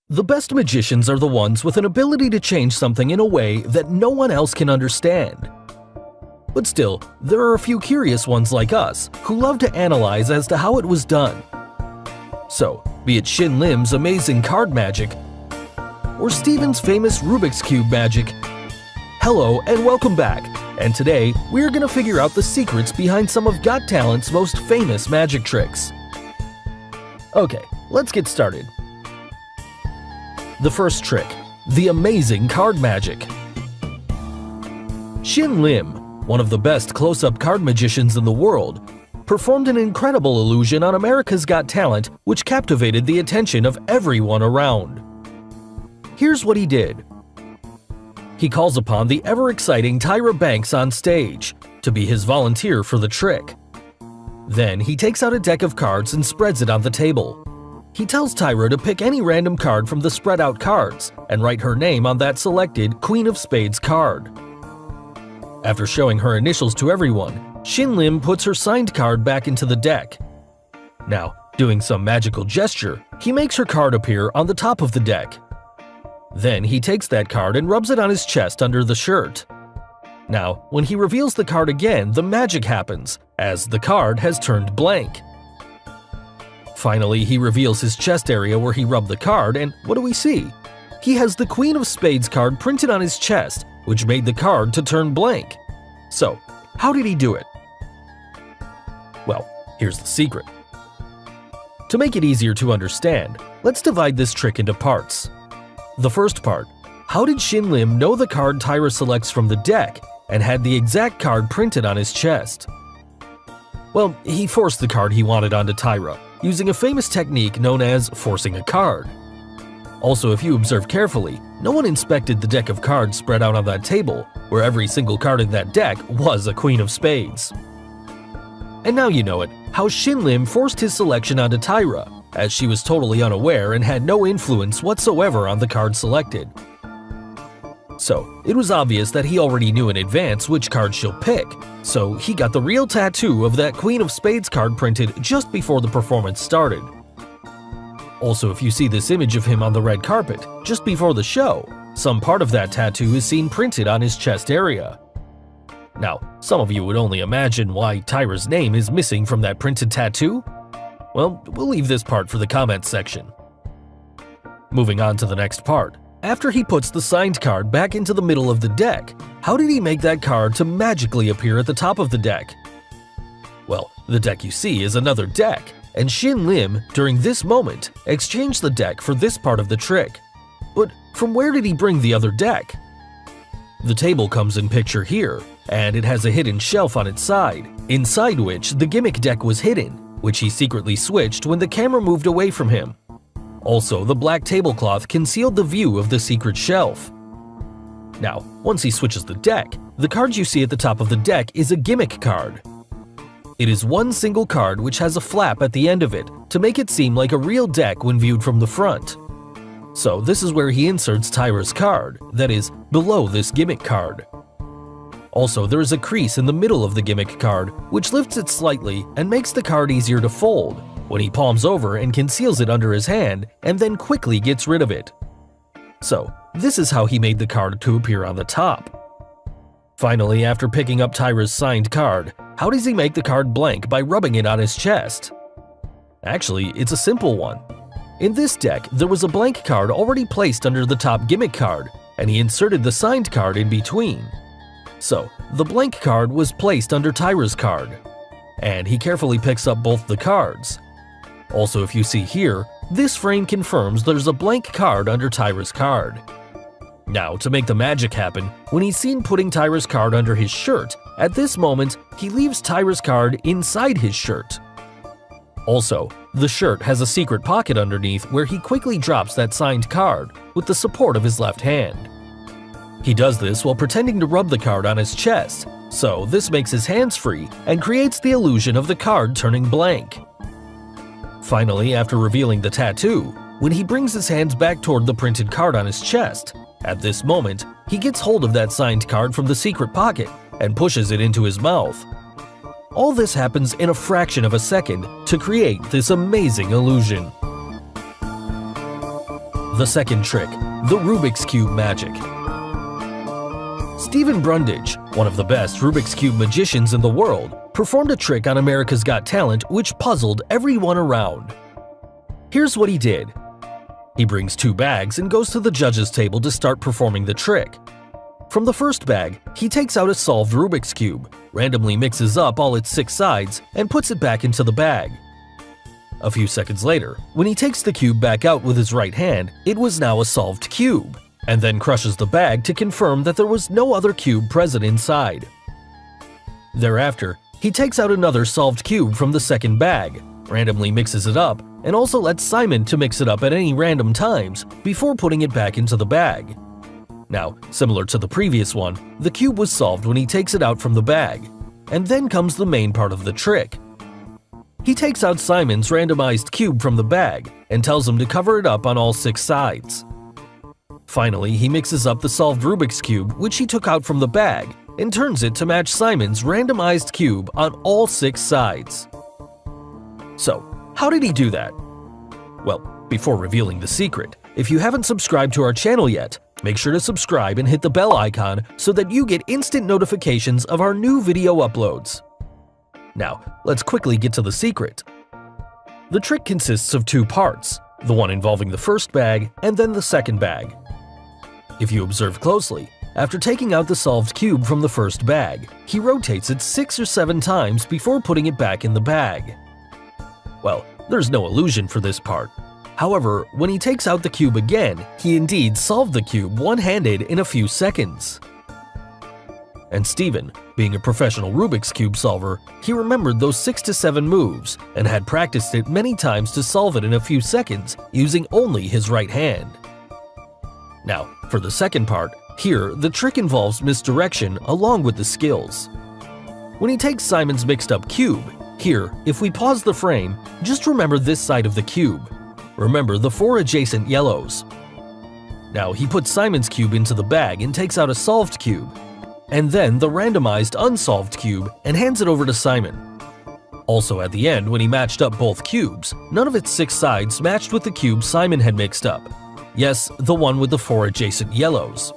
The best magicians are the ones with an ability to change something in a way that no one else can understand. But still, there are a few curious ones like us who love to analyze as to how it was done. So, be it Shin Lim's amazing card magic, or Steven's famous Rubik's Cube magic. Hello and welcome back, and today we're gonna figure out the secrets behind some of Got Talent's most famous magic tricks. Okay, let's get started. The first trick, the amazing card magic. Shin Lim, one of the best close-up card magicians in the world, performed an incredible illusion on America's Got Talent which captivated the attention of everyone around. Here's what he did. He calls upon the ever-exciting Tyra Banks on stage to be his volunteer for the trick. Then he takes out a deck of cards and spreads it on the table. He tells Tyra to pick any random card from the spread-out cards and write her name on that selected Queen of Spades card. After showing her initials to everyone, Shin Lim puts her signed card back into the deck. Now, doing some magical gesture, he makes her card appear on the top of the deck. Then he takes that card and rubs it on his chest under the shirt. Now, when he reveals the card again, the magic happens, as the card has turned blank. Finally, he reveals his chest area where he rubbed the card, and what do we see? He has the Queen of Spades card printed on his chest, which made the card to turn blank. So, how did he do it? Well, here's the secret. To make it easier to understand, let's divide this trick into parts. The first part, how did Shin Lim know the card Tyra selects from the deck and had the exact card printed on his chest? Well, he forced the card he wanted onto Tyra, using a famous technique known as forcing a card. Also, if you observe carefully, no one inspected the deck of cards spread out on that table, where every single card in that deck was a Queen of Spades. And now you know it, how Shin Lim forced his selection onto Tyra, as she was totally unaware and had no influence whatsoever on the card selected. So, it was obvious that he already knew in advance which card she'll pick, so he got the real tattoo of that Queen of Spades card printed just before the performance started. Also, if you see this image of him on the red carpet, just before the show, some part of that tattoo is seen printed on his chest area. Now, some of you would only imagine why Tyra's name is missing from that printed tattoo? Well, we'll leave this part for the comments section. Moving on to the next part. After he puts the signed card back into the middle of the deck, how did he make that card to magically appear at the top of the deck? Well, the deck you see is another deck, and Shin Lim, during this moment, exchanged the deck for this part of the trick. But from where did he bring the other deck? The table comes in picture here, and it has a hidden shelf on its side, inside which the gimmick deck was hidden, which he secretly switched when the camera moved away from him. Also, the black tablecloth concealed the view of the secret shelf. Now, once he switches the deck, the card you see at the top of the deck is a gimmick card. It is one single card which has a flap at the end of it to make it seem like a real deck when viewed from the front. So this is where he inserts Tyra's card, that is, below this gimmick card. Also, there is a crease in the middle of the gimmick card, which lifts it slightly and makes the card easier to fold, when he palms over and conceals it under his hand and then quickly gets rid of it. So, this is how he made the card to appear on the top. Finally, after picking up Tyra's signed card, how does he make the card blank by rubbing it on his chest? Actually, it's a simple one. In this deck, there was a blank card already placed under the top gimmick card, and he inserted the signed card in between. So, the blank card was placed under Tyra's card, and he carefully picks up both the cards. Also, if you see here, this frame confirms there's a blank card under Tyra's card. Now, to make the magic happen, when he's seen putting Tyra's card under his shirt, at this moment, he leaves Tyra's card inside his shirt. Also, the shirt has a secret pocket underneath where he quickly drops that signed card with the support of his left hand. He does this while pretending to rub the card on his chest, so this makes his hands free and creates the illusion of the card turning blank. Finally, after revealing the tattoo, when he brings his hands back toward the printed card on his chest, at this moment, he gets hold of that signed card from the secret pocket and pushes it into his mouth. All this happens in a fraction of a second to create this amazing illusion. The second trick, the Rubik's Cube magic. Stephen Brundage, one of the best Rubik's Cube magicians in the world, performed a trick on America's Got Talent which puzzled everyone around. Here's what he did. He brings 2 bags and goes to the judges' table to start performing the trick. From the first bag, he takes out a solved Rubik's Cube, randomly mixes up all its 6 sides, and puts it back into the bag. A few seconds later, when he takes the cube back out with his right hand, it was now a solved cube, and then crushes the bag to confirm that there was no other cube present inside. Thereafter, he takes out another solved cube from the second bag, randomly mixes it up, and also lets Simon to mix it up at any random times before putting it back into the bag. Now, similar to the previous one, the cube was solved when he takes it out from the bag, and then comes the main part of the trick. He takes out Simon's randomized cube from the bag and tells him to cover it up on all 6 sides. Finally, he mixes up the solved Rubik's Cube which he took out from the bag and turns it to match Simon's randomized cube on all 6 sides. So, how did he do that? Well, before revealing the secret, if you haven't subscribed to our channel yet, make sure to subscribe and hit the bell icon so that you get instant notifications of our new video uploads. Now, let's quickly get to the secret. The trick consists of 2 parts, the one involving the first bag and then the second bag. If you observe closely, after taking out the solved cube from the first bag, he rotates it 6 or 7 times before putting it back in the bag. Well, there's no illusion for this part. However, when he takes out the cube again, he indeed solved the cube one-handed in a few seconds. And Stephen, being a professional Rubik's Cube solver, he remembered those 6 to 7 moves and had practiced it many times to solve it in a few seconds using only his right hand. Now, for the second part, here the trick involves misdirection along with the skills. When he takes Simon's mixed up cube, here, if we pause the frame, just remember this side of the cube. Remember the 4 adjacent yellows. Now he puts Simon's cube into the bag and takes out a solved cube, and then the randomized unsolved cube and hands it over to Simon. Also at the end, when he matched up both cubes, none of its 6 sides matched with the cube Simon had mixed up. Yes, the one with the 4 adjacent yellows.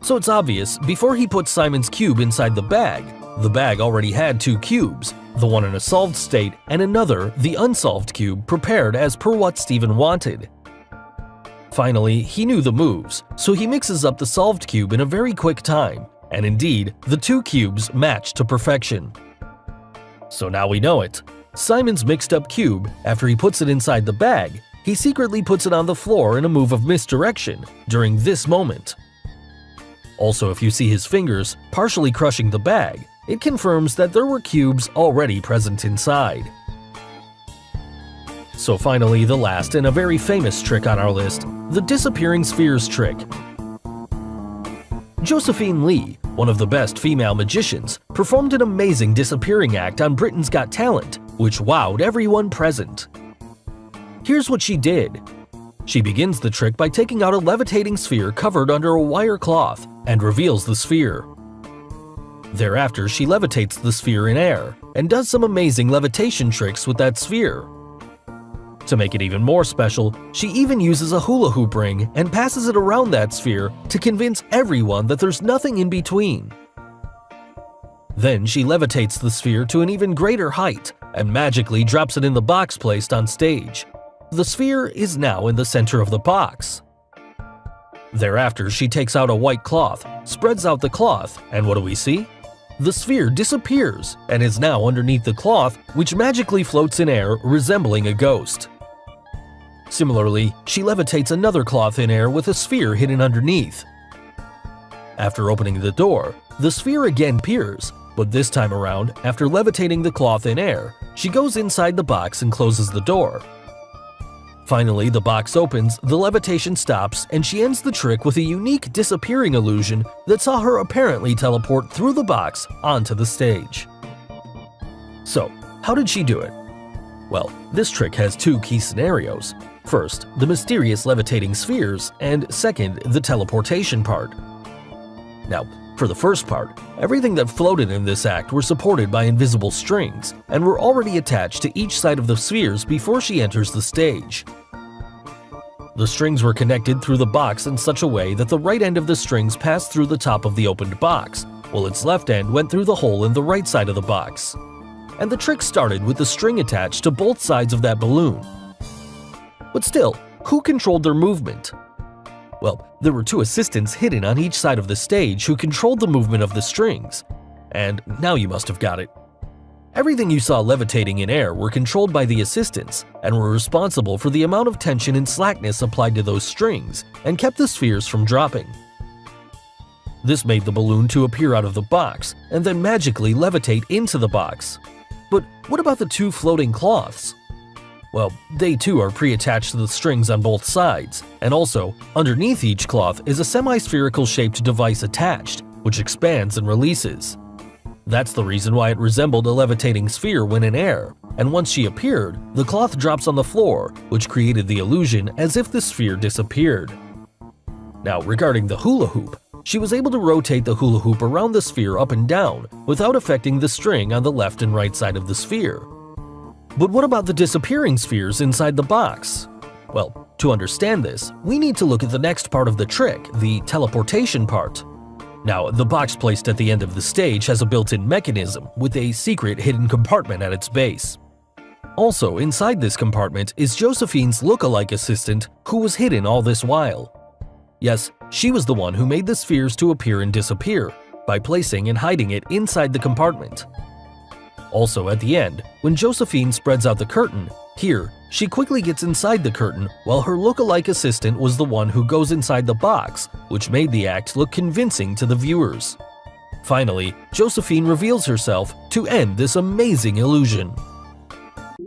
So it's obvious, before he put Simon's cube inside the bag already had 2 cubes, the one in a solved state and another, the unsolved cube, prepared as per what Stephen wanted. Finally, he knew the moves, so he mixes up the solved cube in a very quick time, and indeed, the 2 cubes match to perfection. So now we know it. Simon's mixed up cube, after he puts it inside the bag, he secretly puts it on the floor in a move of misdirection during this moment. Also, if you see his fingers partially crushing the bag, it confirms that there were cubes already present inside. So finally, the last and a very famous trick on our list, the disappearing spheres trick. Josephine Lee, one of the best female magicians, performed an amazing disappearing act on Britain's Got Talent, which wowed everyone present. Here's what she did. She begins the trick by taking out a levitating sphere covered under a wire cloth and reveals the sphere. Thereafter, she levitates the sphere in air and does some amazing levitation tricks with that sphere. To make it even more special, she even uses a hula hoop ring and passes it around that sphere to convince everyone that there's nothing in between. Then she levitates the sphere to an even greater height and magically drops it in the box placed on stage. The sphere is now in the center of the box. Thereafter, she takes out a white cloth, spreads out the cloth, and what do we see? The sphere disappears and is now underneath the cloth, which magically floats in air, resembling a ghost. Similarly, she levitates another cloth in air with a sphere hidden underneath. After opening the door, the sphere again appears, but this time around, after levitating the cloth in air, she goes inside the box and closes the door. Finally, the box opens, the levitation stops, and she ends the trick with a unique disappearing illusion that saw her apparently teleport through the box onto the stage. So, how did she do it? Well, this trick has 2 key scenarios. First, the mysterious levitating spheres, and second, the teleportation part. Now, for the first part, everything that floated in this act were supported by invisible strings and were already attached to each side of the spheres before she enters the stage. The strings were connected through the box in such a way that the right end of the strings passed through the top of the opened box, while its left end went through the hole in the right side of the box. And the trick started with the string attached to both sides of that balloon. But still, who controlled their movement? Well, there were two assistants hidden on each side of the stage who controlled the movement of the strings. And now you must have got it. Everything you saw levitating in air were controlled by the assistants and were responsible for the amount of tension and slackness applied to those strings and kept the spheres from dropping. This made the balloon to appear out of the box and then magically levitate into the box. But what about the two floating cloths? Well, they too are pre-attached to the strings on both sides, and also, underneath each cloth is a semi-spherical shaped device attached, which expands and releases. That's the reason why it resembled a levitating sphere when in air, and once she appeared, the cloth drops on the floor, which created the illusion as if the sphere disappeared. Now, regarding the hula hoop, she was able to rotate the hula hoop around the sphere up and down without affecting the string on the left and right side of the sphere. But what about the disappearing spheres inside the box? Well, to understand this, we need to look at the next part of the trick, the teleportation part. Now, the box placed at the end of the stage has a built-in mechanism with a secret hidden compartment at its base. Also, inside this compartment is Josephine's look-alike assistant who was hidden all this while. Yes, she was the one who made the spheres to appear and disappear by placing and hiding it inside the compartment. Also at the end, when Josephine spreads out the curtain, here, she quickly gets inside the curtain while her look-alike assistant was the one who goes inside the box, which made the act look convincing to the viewers. Finally, Josephine reveals herself to end this amazing illusion.